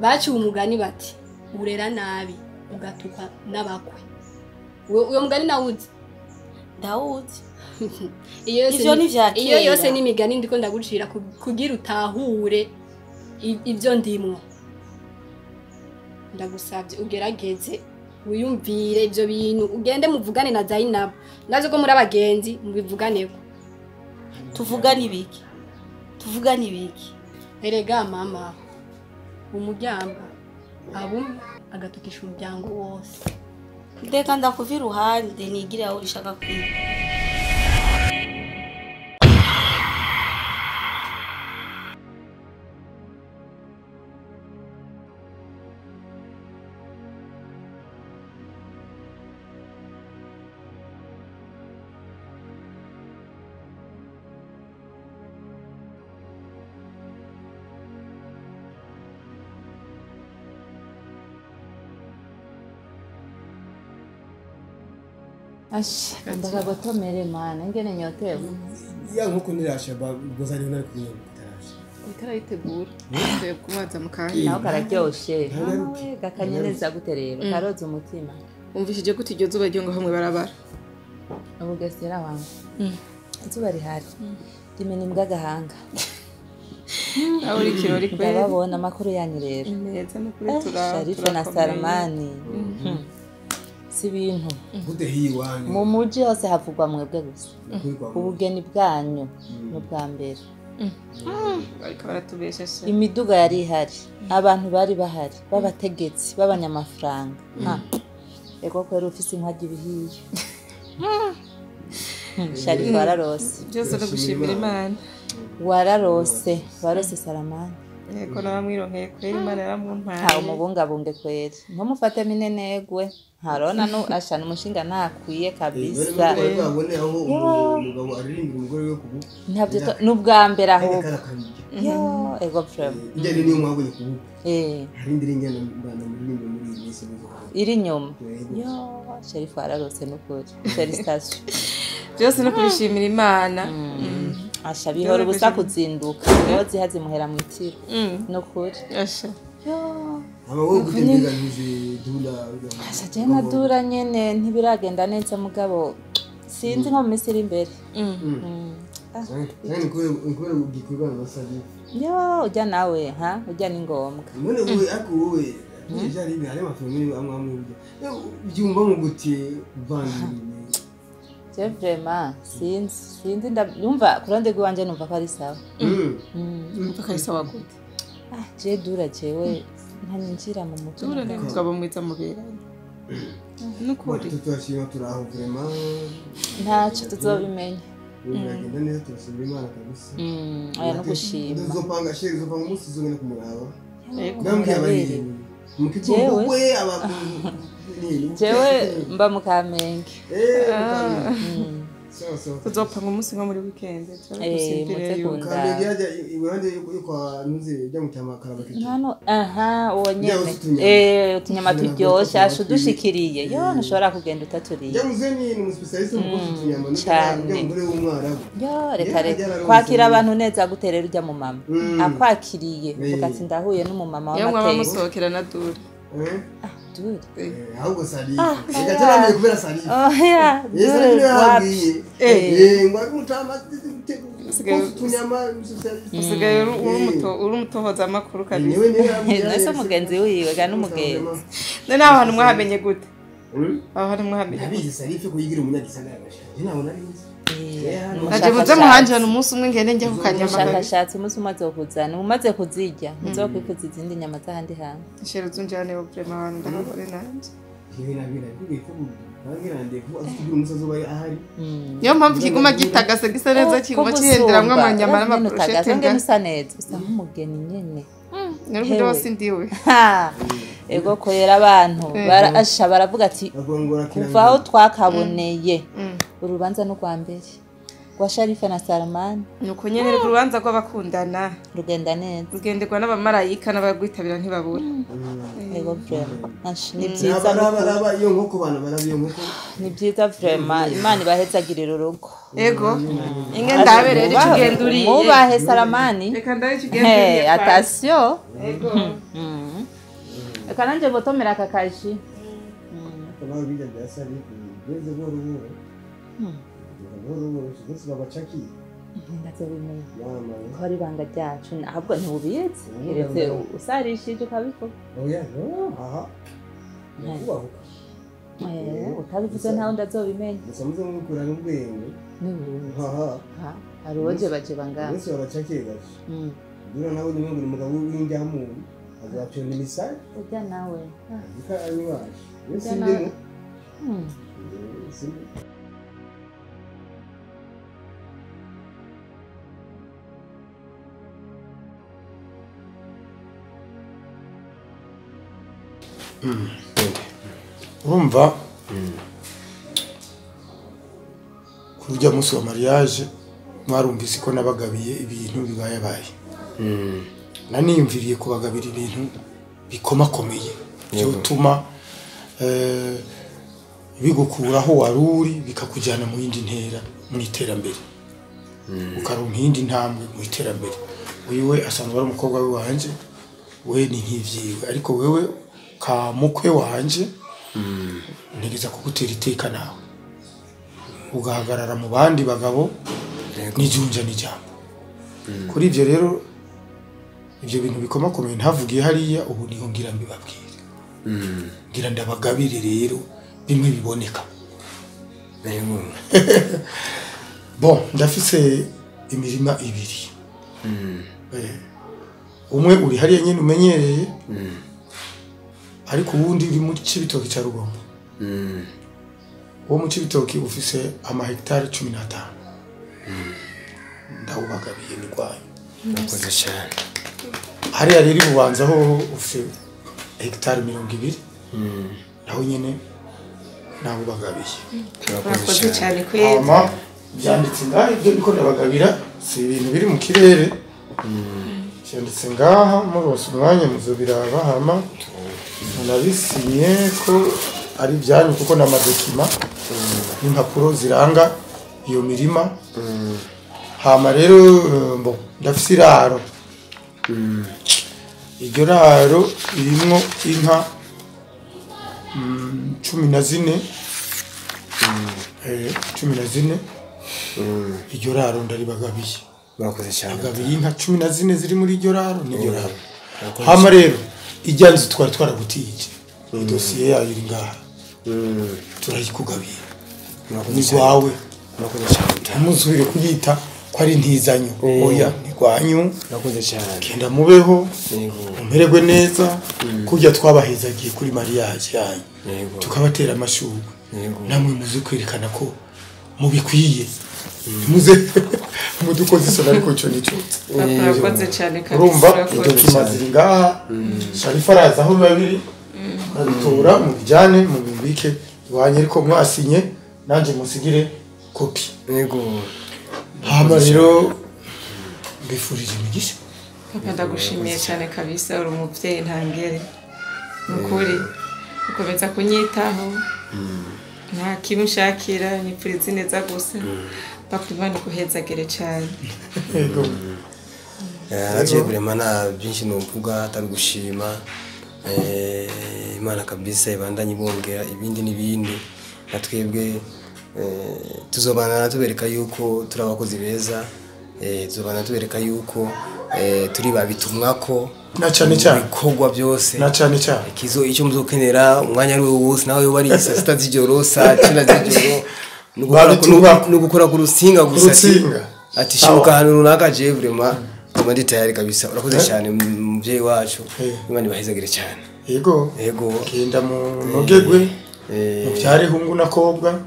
baciye umugani bati urera nabi ugatuka n'abakwe uyo mugani nawuzi Dawuzi iyo yose n'imigani ndiko ndagucira kugira utahure ibyo ndimwo ndagusabye ugerageze wiyumvire ibyo bintu ugende muvugane na Zainab nazo ko muri abagenzi mubivuganeko tuvugane ibiki erega mama umuryango abumwe agatukisha umuryango wose ndeka ndakuva iruhande nigire aho urishaka kwiga ndakagotomere mana ingene nyotewe ya nkuko nirasha bazari nari kunywa itarayitegura ngiye kubaza mukanya naho kararyoshe gakanye neza gute rero karoza umutima umvishije gute iryo zuba ryo ngo hamwe barabara ubugesera wangu izuba rihari rimena imbwa gahanga aho uri kirori kweli ndababona amakuru yanyu rero neza no kuri Sharifa na Salmani si ibintu mu muji hose havugwa mwebwe gusa ubugeni bwanyu n'ubwa mbere ariko baratubesheshe imiduga yari ihari abantu bari bahari babategetsi babanyamafaranga ego kwera ufise inkwaji bihiye Sharifa wararose byose no gushimira Imana wararose Salmani yego naramwironkeye kwera Imana yaramumpaye umubungabunge kwera ntumufate minenegwe harona no ashana umushinga nakwiye kabisa babone aho umugabo aririmba umugore we kubu ntabyo n'ubwa mbere aho yo ego frem ijye ni mwabonye kubu harindira ingana mbana muri misi iri nyuma yo Sharifa ararose n'ukuri felicitation byose no kubishimira Imana asha bihora ubusa kuzinduka wozi hazimuhera mu itiro n'ukuri asha yo abawo gutembeganije dula asha jena dura nyene ntibiragenda neza mugabo sinzi nko mu misiri imbere Zani nkore mugikorwa n'abasazi yo ujya nawe ujya ni ngombwa none wowe ako wowe jari ni hari amafamili amwe byumva mu guti bandi je vraiment sinzi ndumva kurande gwanje numva ko ari sawa numva ko ari sawa gute je dura jewe ntaninjira mu mutu dura ne kugaba mwiza mubera nukuri tutashima turaho vraiment ntacyo tuzobimenya uragenda neza turashimira Imana kabisa aya no gushima uzopanga sheri uzopanga umunsi uzongera kumuraba ndambye abari mukitoko we jewe mba mu Kamenge uzopanga umunsi nko muri weekend Kamenge yaje iwande yuko nuzi bya mutamakara bakiti hano uwo nyene utunyama turyosha ashudushikiriye yo ntushobora kugenda utaturiye jamuzeni ni umuspecialist mu kutunyama n'ibyo muri w'umwarabu yo reka kwakira abantu neza guterera ujya mu mama akwakiriye uvuga ati ndahuye n'umumama w'amateka yo mwamusohokera na dure ahubwo Sarifa ikataraniye kubera Sarifa dure wapi ngwari mutama usigaye uri umutohoza amakuru kabisa nese umugenzi wiwe ga n'umugenzi none abantu mwahamenye gute abantu mwahamenye abizi Sarifa kuyigira umunyagisagara nabo nari aje muze muhanjana umunsi umwe ngende njye kukanyama ushakashatsi umunsi umaze kuzana umaze kuzirya nzokwifuza izindi nyama z'ahandi hantu shero zunjane yo prema abantu ndabone nanje niyo mpamvu kiguma gitagase gisa neza kiguma kihenderamwe amanyama n'amaproshete ngene usa neza usa nk'umugeni nyene nari wose ndiwe ego korera abantu barasha baravuga ati kuva aho twakaboneye urubanza no kwa mbere kwa Sharifa na Salmani nuko nyene urubanza rw'abakundana rugenda neza rugenderwa n'abamarayika n'abagwitabira ntibabura ego vraiment ni byiza baraba iyo nkoko bana barabiyo nkoko ni byiza vraiment Imana ibahezagirira urugo ego inge ndabereye ikigenduriye mubahe Salmani reka ndaye ikigenduriye attention Ego. Reka nanjye botomera aka kaji. Kama vile biasa ni kuweze bora. Bora sisi babachaki. Ndazobimenya. Mama. Ko ari ibanga ryacu ahubwo ntubizi. Keretse usarishije ukabikora. Oya, no. Aha. Kubahuka. Utabivuze ntawe ndazobimenya. Musamuze mukura n'ubwenge. Nibuze. Aha. Hari uwoje baje bangana. Bose babachaki gashi. Ndura nawe ni mungu mugabo w'indamu. Azapyona imisaya. Ujya nawe. Bika ayiwaje. Ujya nawe. urumva kurya munsi wa mariage mwarumvise ko nabagabiye ibintu bibayabaye naniyumviriye kubagabira ibintu bikomakomeye byotuma bigukuraho waruri bikakujyana mu yindi ntera mu iterambere ukaronka iyindi ntambwe mu iterambere wewe asanzwe ari umukobwa we wanje we ni nk'ivyiwe ariko wewe ka mukwe wanje ntegeza kugutera iteka nawe ugahagarara mu bandi bagabo n'ijunja n'ijambo kuri ivyo rero ivyo bintu bikomakomeye ntavugiye hariya ubu niho ngira mbibabwire ngira ndabagabire rero bimwe biboneka bon ndafise imirima ibiri umwe uri hariya nyine umenyereye ariko uwundi uri mu Cibitoki ca Rugombo uwo mu Cibitoki ufise amahegitari 15 ndawubagabiye ni gwayo nakoze cyane hariya rero Bubanza ho ufise hegitari 20 naho nyene nawubagabiye Nakoze cyane kwezi ama byanditse ngaho ibyo niko ndabagabira si ibintu biri mu kirere byanditse ngaha murose umwanya muzobiraba hama nabisinye ko ari byanyu kuko n'amadokima n'impapuro ziranga iyo mirima hama rero mbo ndafise iraro iryo raro irimwo inka 14 14 iryo raro ndaribagabiye murakoze cyane agabiye inka 14 ziri muri iryo raro n'iryo raro hama rero ijyanze twari twaragutije idosiye yayo iri ngaha turayikugabiye ni gwawe murakoze cyane muzubire kuyita ko ari ntizanyo oya ni gwanyu murakoze cyane kenda mubeho umererwe neza kurya twabahezagiye kuri mariage yanyu tukabatera amashurwe namwe muzi kwerekana ko mubikwiye muze mudukoze isona ariko cyo nico Nakoze cyane kabisa urumva idokima ziri ngaha Sharifa araza aho babiri abitora mu bijyane mu bibike iwanye ariko mwasinye nanje musigire kopi yego hama rero mbifurije imigisha Papa ndagushimiye cyane kabisa uri umuvyeyi ntangere nukuri ukomeza kunyitaho nta kimushakira nipfuriza neza gusa papa Imana ikuhezagire cyane yego naje kurema na byinshi novuga atari gushima Imana kabisa ibandanye ibongera ibindi n'ibindi natwebwe tuzobana tubereka yuko turi abakozi beza tuzobana tubereka yuko turi babitumwako na cyane cyane kogwa byose na cyane cyane kizo icyo muzokenera umwanya ari wose nawe yo bari saa 6 z'ijoro saa 9 z'ijoro no gukora ku rusinga gusa ati shibuka hano runaka je vraiment kama ndi tayari kabisa urakoze cyane muvyeyi wacu Imana ibahezagire cyane yego yego kenda mu nogegwe mubyare hungu nakobwa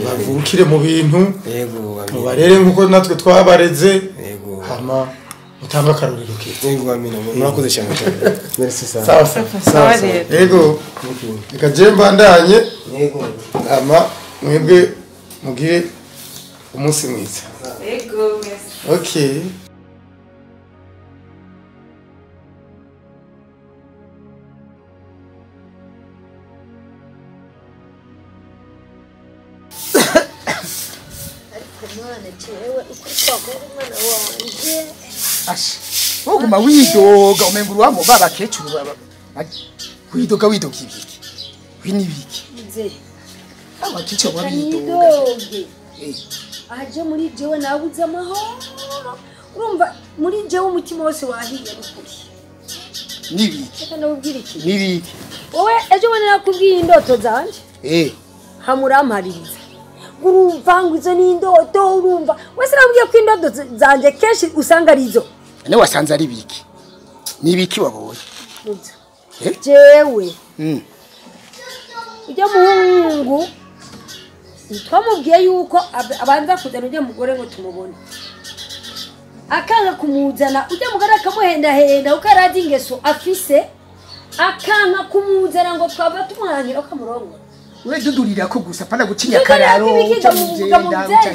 bavukire mu bintu yego mubarere nkuko natwe twabareze yego hama utanga karuriro ke yego amina murakoze cyane merci sana sawa sawa yego ikaje mbandanye yego hama mwebwe mugire umunsi mwiza yego okay Mwana jewe ukuri kwa Mungu mwana wanje Asha uguma widoga umenga uruwamo babakecuru widoga widoga ibiki winibiki nze abakico babidoga aje muri jewe nabuze amahoro urumva muri jewe umutima wose wahiye n'ukuri nibiki reka ndabubwira iki nibiki wowe ejo bundi nakubwiye indoto zanje hamurampaririza urumva ngo izo ni indoto urumva wese nabwiye ko indoto zanje kenshi usanga arizo ane wasanze ari biki nibiki wabonye jewe ujya muhungu twamubwiye yuko abanza kuzana ujya mugore ngo tumubone akanga kumuzana ujya mugore akamuhendahenda uko arazi ingeso afise akanga kumuzana ngo twava tumwangira ukamurongo we dudurira ko gusa pana gucinya kararo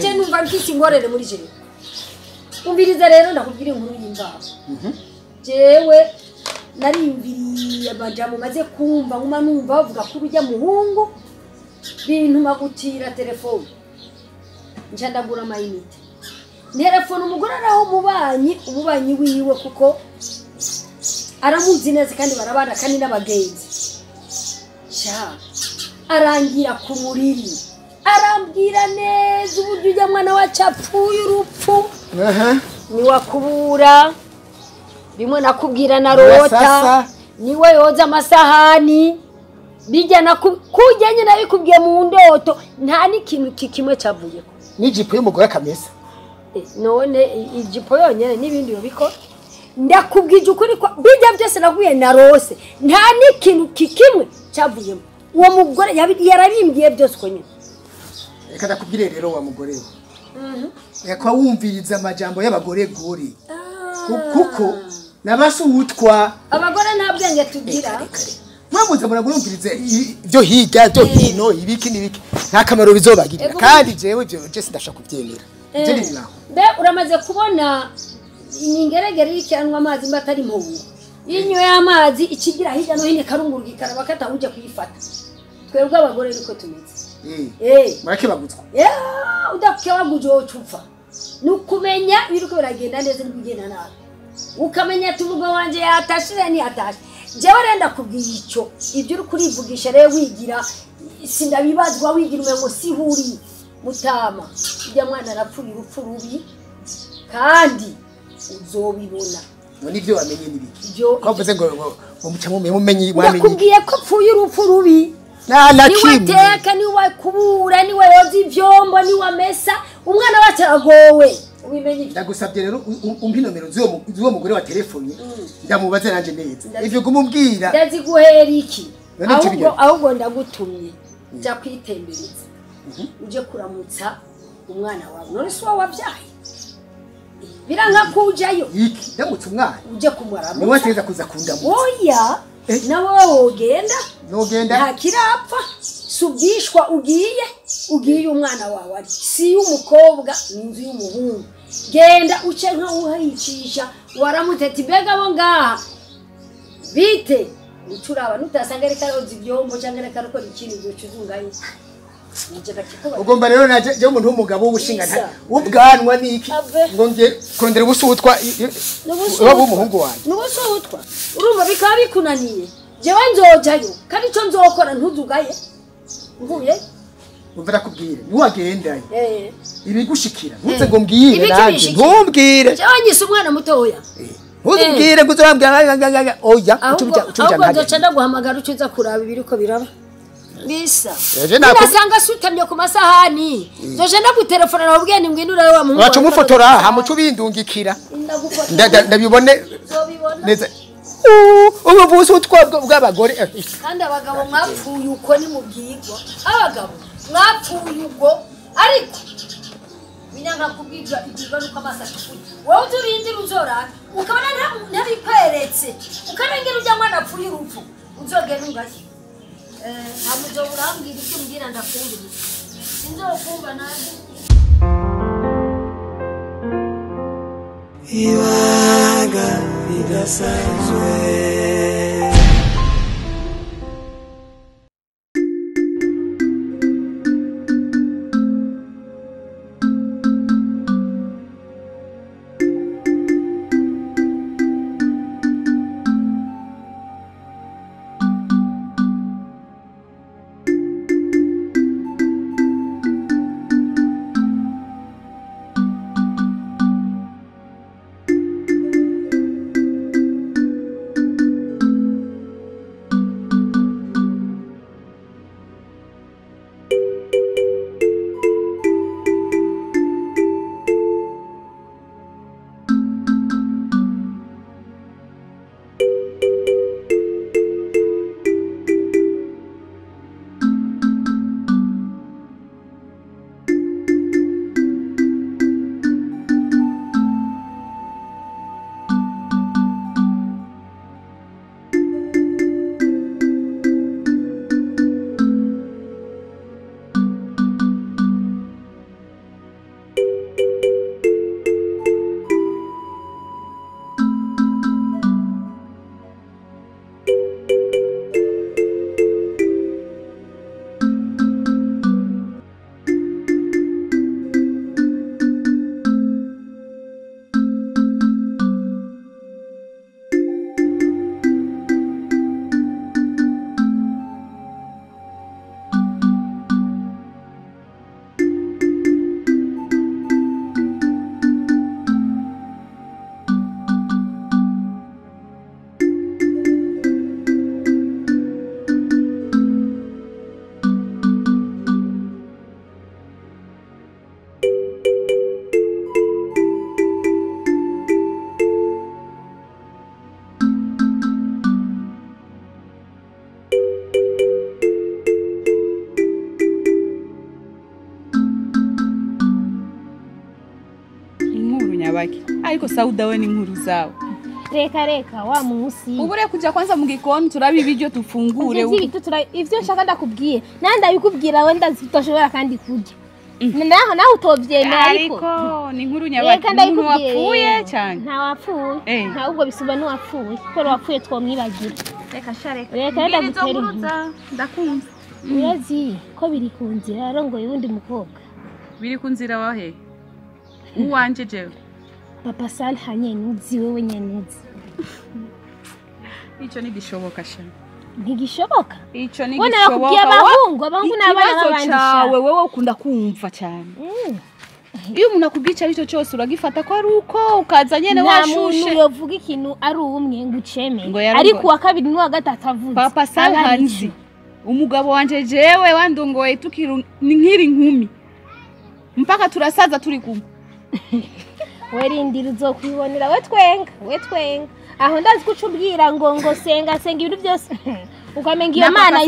je numva mfise ingorere muri jewe umviriza rero ndakubwira inkuru y'imvaho jewe narimviriye amajambo maze kumva nkuma numva bavuga ko urujya muhungu bintuma gutira telefone nca ndagura amayinite telefone umugore araho umubanyi wiwe kuko aramuzi neza kandi barabana kandi n'abagenzi sha arangira ku muriri arambwira neza uburyo ujya mwana wacapfuye urupfu niwakubura bimwe nakubwira na rota niwe yoza amasahani bijyana kujyanye nabikubwiye mu ndoto nta n'ikintu kimwe cavuyeko n'ijipo y'umugore kamesa none ijipo yonyene n'ibindi yobikora ndakubwije ukuri ko bijya byose nakubwiye na rose nta n'ikintu kimwe cavuyemo uwo mugore yarabimbwiye byose uko nyine reka ndakubwire rero wa mugore reka wumviriza amajambo y'abagore gori kuko nabase utwa abagore nta bwenge tugira mwamuze muragumvirize byo higa byo hino ibiki nibiki nta kamaro bizobagirira kandi jewe byo je sindashaka kubyemera je ni naho be uramaze kubona ingeregere yikiranwa amazi mbatari mpubu inyo y'amazi ikigira hirya no hino karunguruka ikaraba katahuje kuyifata twebwe abagore niko tumeze murakebagutswa udakebaguje ocupfa nukumenya biruko biragenda neza n'ibigenda nabi ukamenya tuvuga wanje yatashire ni yatashe jewe renda kubwira ico ibyo uri kurivugisha rero wigira sindabibazwa wigira umengo sihuri mutama ijya mwana arapfuye urupfu rubi kandi uzobibona nibyo wamenye nibiki kwavuze ngo mucamumenye mumenye wamenye nakubwiye ko pfuye urupfu rubi niwateka niwakubura niwayoza ivyombo niwamesa umwana wacu aragowe ubimenye ndagusabye rero umpi nomero z'uwo mugore wa telefone ndamubaze nanje neza ivyo gumumbwira ndaziguhera iki ahubwo ndagutumye ja kwitembereza uje kuramutsa umwana wawe none si wabyaye biranga kujayo iki ndamutse umwana uje kumwaramutsa niwe ateza kuza kundamutsa oya nawe wogenda nogenda nta kirapfa subwishwa ugiye umwana wawe ari si y'umukobwa n'inzu y'umuhungu genda uce nka uhayicisha waramutete mbega bo ngaha bite ucuraba nutasanga reka yoza ibyombo cyangwa reka rukora ikintu cyuzungaye ugomba rero naje umuntu w'umugabo w'ubushingana ubwanwa niki ngo nge kondera ubusutwa wabo umuhungu wanjye n'ubusutwa urumva bikaba bikunaniye jewe nzojayo kandi ico nzokora ntuzugaye mvuye umva nakubwire niwagendaye ibigushikira ntuze ngo mbwire nanje ntumbwire jewe nyise umwana mutoya ntuzubwire ngo uzambwira oya ucubya nzoca ndaguhamagara ucuza kuraba ibiriko biraba bisa ndasanga sutamye ku masahani zoje ndagutelefona nabwiye ngwinura we wa muhungu wacu mufotora hamucu bindungikira ndabibone neza ubu buso twabwo bw'abagore kandi abagabo mwapfuye uko ni mubwirwa abagabo mwapfuye uko ariko binyanga kubwirwa igirwa nuko amasaka kuri wowe turindira uzora ukabona ntabikweretse ukarengera ujya mwana apfuye urupfu uzogera ungaye hamuzo urambwira ibyo mbwira ndakumvira sinzokumva naje ibanga bidasanzwe ariko Sauda we ni inkuru zawe reka wa munsi ubure kuja kwanza mu gikoni turabi ibiryo tufungure ivyo nshaka ndakubwiye nandi abikubwira we ndazitoshobora kandi kurya naho utovyemera ariko ni inkuru nyabaki wapfuye cyane nta wapfuye ahubwo bisuba n'uwapfuye kuko wapfuye twomwibagira reka ndagutera ndakumva urazi ko biri ku nzira arongoye uwundi mukobwa biri ku nzira wahe uwanje jewe papa Salha nyene uzi wewe nyene uzi ico ntigishoboka sha ntigishoboka ico ntigishoboka abahungu n'abana babandisha wewe ukunda kumva cyane iyo umuntu akubwica aricyo cyose uragifata ko ari uko ukaza nyene washushe nta muntu yovuga ikintu ari umwe ngo uceme ariko wa kabiri n'uwa gatatu avuze papa Salha nzi umugabo wanje jewe wandongoye tukiri nkiri nkumi mpaka turasaza turi kumwe werindira uzokwibonera we twenga aho ndazi kucubwira ngo senga ibintu byose ukamenga iyo mana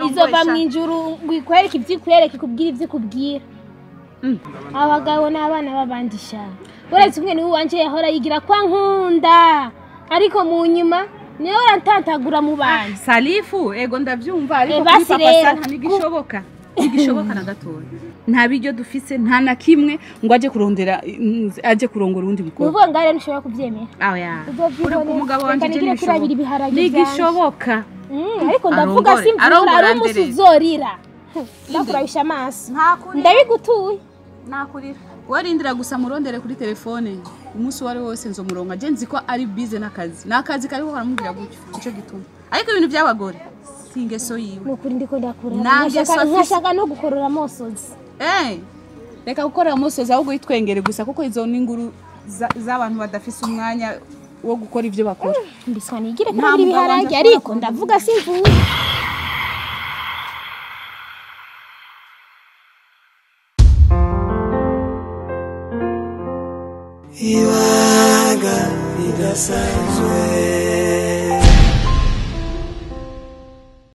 izova mwijuru ngikwereke ivyikwereke kubwira ivyikubwira abagabo n'abana babandisha uretse umwe ni wanje yahora yigira kwa nkunda ariko mu nyuma niyo rantantagura mu bana Salifu ego ndavyumva ariko kuri papa Salha ntigishoboka na gatoya nta biryo dufise nta na kimwe ngo aje kurongora undi mukobwa uvuga ngare nshobora kuvyemera ya uri umugabo wanje ntigishoboka ariko ndavuga simvura ari umusuzorira ndakurabisha amaso ndabigutuye nakurira warindira gusa murondere kuri telefone umunsi wari wose nzo muronga je nzi ko ari busy nakazi kariko karamubwira gutyo ico gituma ariko ibintu by'abagore singeso yiwe nukuri ndiko ndakura nkashaka no gukorora amosozi reka gukorera amosozi ahubwo yitwengere gusa kuko izo n'inguru z'abantu badafise umwanya wo gukora ivyo bakora mbiswa nigire kuri ibiharage ariko ndavuga simvuye ibanga ridasanzwe